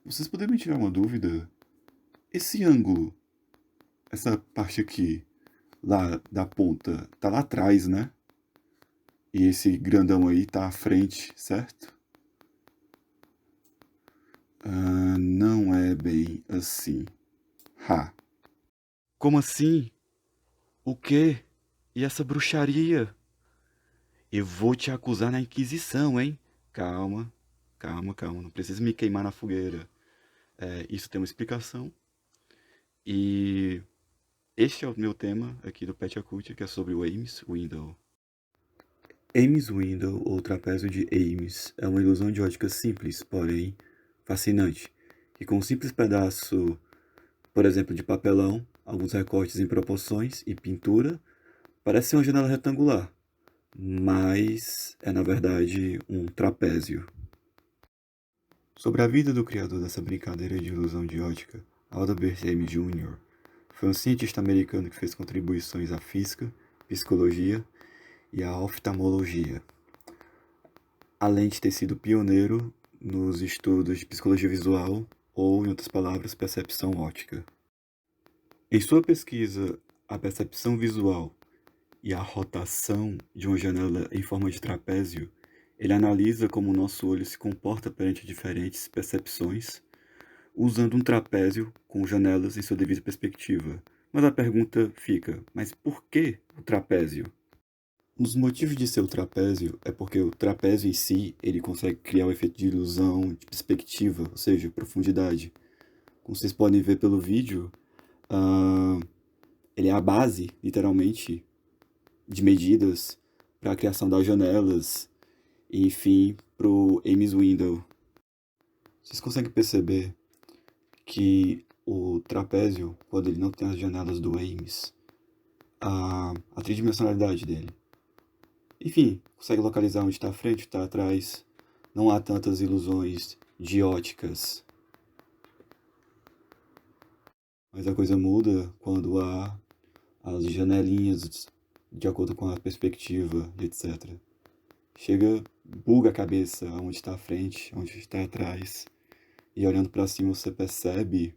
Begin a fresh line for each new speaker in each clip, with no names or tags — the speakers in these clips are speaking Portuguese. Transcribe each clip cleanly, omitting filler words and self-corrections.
Vocês poderiam me tirar uma dúvida? Esse ângulo, essa parte aqui, lá da ponta, tá lá atrás, né? E esse grandão aí tá à frente, certo? Não é bem assim. Ha.
Como assim? O quê? E essa bruxaria? Eu vou te acusar na Inquisição, hein? Calma, calma, não precisa me queimar na fogueira. Isso tem uma explicação. E este é o meu tema aqui do Pet Acult, que é sobre o Ames Window. Ames Window, ou trapézio de Ames, é uma ilusão de ótica simples, porém fascinante, que com um simples pedaço, por exemplo, de papelão, alguns recortes em proporções e pintura, parece ser uma janela retangular, mas é na verdade um trapézio. Sobre a vida do criador dessa brincadeira de ilusão de ótica, Albert Ames Jr., foi um cientista americano que fez contribuições à física, psicologia e à oftalmologia, além de ter sido pioneiro nos estudos de psicologia visual ou, em outras palavras, percepção óptica. Em sua pesquisa, a percepção visual e a rotação de uma janela em forma de trapézio, ele analisa como o nosso olho se comporta perante diferentes percepções, usando um trapézio com janelas em sua devida perspectiva. Mas a pergunta fica, mas por que o trapézio? Um dos motivos de ser o trapézio é porque o trapézio em si, ele consegue criar um efeito de ilusão, de perspectiva, ou seja, profundidade. Como vocês podem ver pelo vídeo, ah, ele é a base, literalmente, de medidas para a criação das janelas e, enfim, para o Ames Window. Vocês conseguem perceber que o trapézio, quando ele não tem as janelas do Ames, a tridimensionalidade dele. Enfim, consegue localizar onde está à frente, está atrás. Não há tantas ilusões de óticas. Mas a coisa muda quando há as janelinhas de acordo com a perspectiva, etc. Chega, buga a cabeça onde está à frente, onde está atrás. E olhando para cima você percebe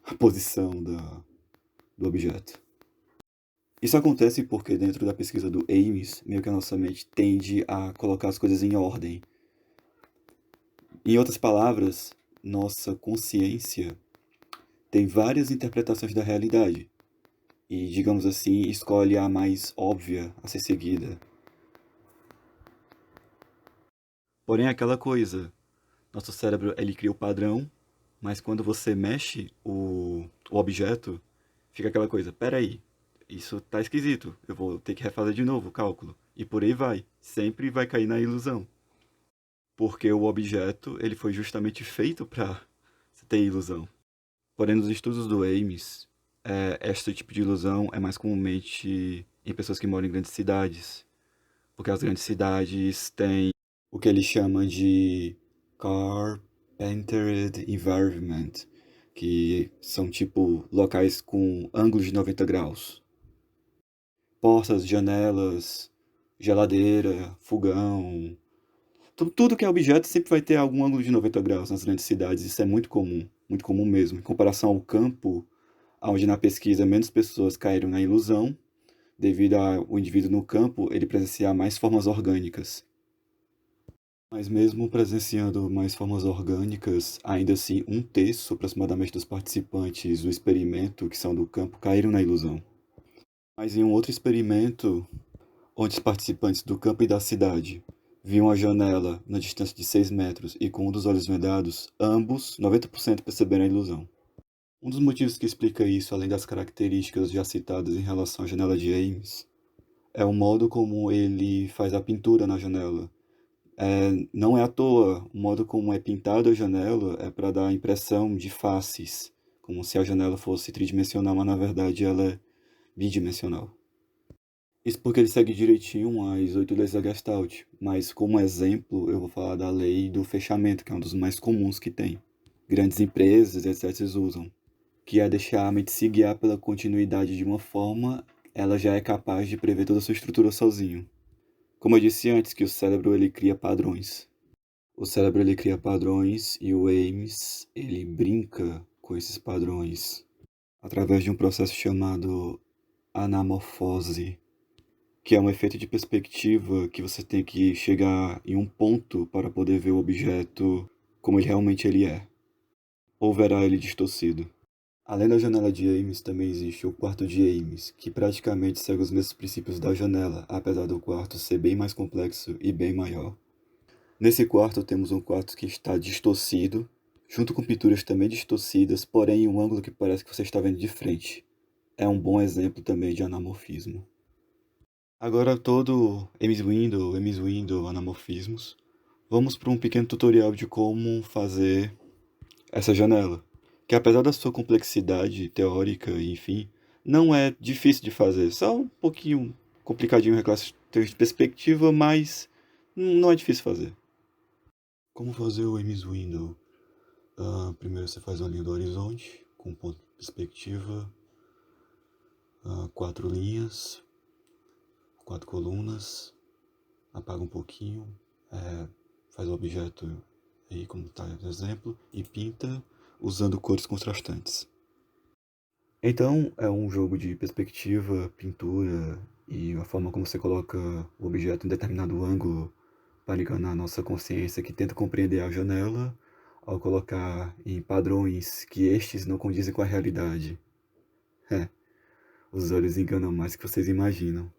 a posição do objeto. Isso acontece porque dentro da pesquisa do Ames, meio que a nossa mente tende a colocar as coisas em ordem. Em outras palavras, nossa consciência tem várias interpretações da realidade e, digamos assim, escolhe a mais óbvia a ser seguida. Porém, é aquela coisa, nosso cérebro ele cria o padrão, mas quando você mexe o objeto, fica aquela coisa, peraí, isso tá esquisito, eu vou ter que refazer de novo o cálculo. E por aí vai, sempre vai cair na ilusão. Porque o objeto ele foi justamente feito para ter ilusão. Porém, nos estudos do Ames, este tipo de ilusão é mais comumente em pessoas que moram em grandes cidades, porque as grandes cidades têm o que ele chama de carpentered environment, que são tipo locais com ângulos de 90 graus. Portas, janelas, geladeira, fogão. Tudo que é objeto sempre vai ter algum ângulo de 90 graus nas grandes cidades. Isso é muito comum mesmo. Em comparação ao campo, onde na pesquisa menos pessoas caíram na ilusão, devido ao indivíduo no campo ele presenciar mais formas orgânicas. Mas mesmo presenciando mais formas orgânicas, ainda assim um terço aproximadamente dos participantes do experimento que são do campo caíram na ilusão. Mas em um outro experimento, onde os participantes do campo e da cidade viam a janela na distância de 6 metros e com um dos olhos vendados, ambos, 90%, perceberam a ilusão. Um dos motivos que explica isso, além das características já citadas em relação à janela de Ames, é o modo como ele faz a pintura na janela. Não é à toa, o modo como é pintada a janela é para dar a impressão de faces, como se a janela fosse tridimensional, mas na verdade ela é bidimensional. Isso porque ele segue direitinho as 8 leis da Gestalt, mas como exemplo eu vou falar da lei do fechamento, que é um dos mais comuns que tem. Grandes empresas, etc. usam, que é deixar a mente se guiar pela continuidade de uma forma, ela já é capaz de prever toda a sua estrutura sozinho. Como eu disse antes, que o cérebro ele cria padrões.
O cérebro ele cria padrões e o Ames ele brinca com esses padrões através de um processo chamado anamorfose, que é um efeito de perspectiva que você tem que chegar em um ponto para poder ver o objeto como ele realmente ele é, ou verá ele distorcido. Além da janela de Ames, também existe o quarto de Ames, que praticamente segue os mesmos princípios da janela, apesar do quarto ser bem mais complexo e bem maior. Nesse quarto temos um quarto que está distorcido, junto com pinturas também distorcidas, porém em um ângulo que parece que você está vendo de frente. É um bom exemplo também de anamorfismo. Agora todo Ames Window, anamorfismos. Vamos para um pequeno tutorial de como fazer essa janela, que apesar da sua complexidade teórica, enfim, não é difícil de fazer, só um pouquinho complicadinho em questão de perspectiva, mas não é difícil fazer. Como fazer o Ames Window? Primeiro você faz uma linha do horizonte, com ponto de perspectiva, 4 linhas, 4 colunas, apaga um pouquinho, faz o objeto aí como está no exemplo, e pinta usando cores contrastantes. Então, é um jogo de perspectiva, pintura e a forma como você coloca o objeto em determinado ângulo para enganar a nossa consciência que tenta compreender a janela ao colocar em padrões que estes não condizem com a realidade. É, os olhos enganam mais do que vocês imaginam.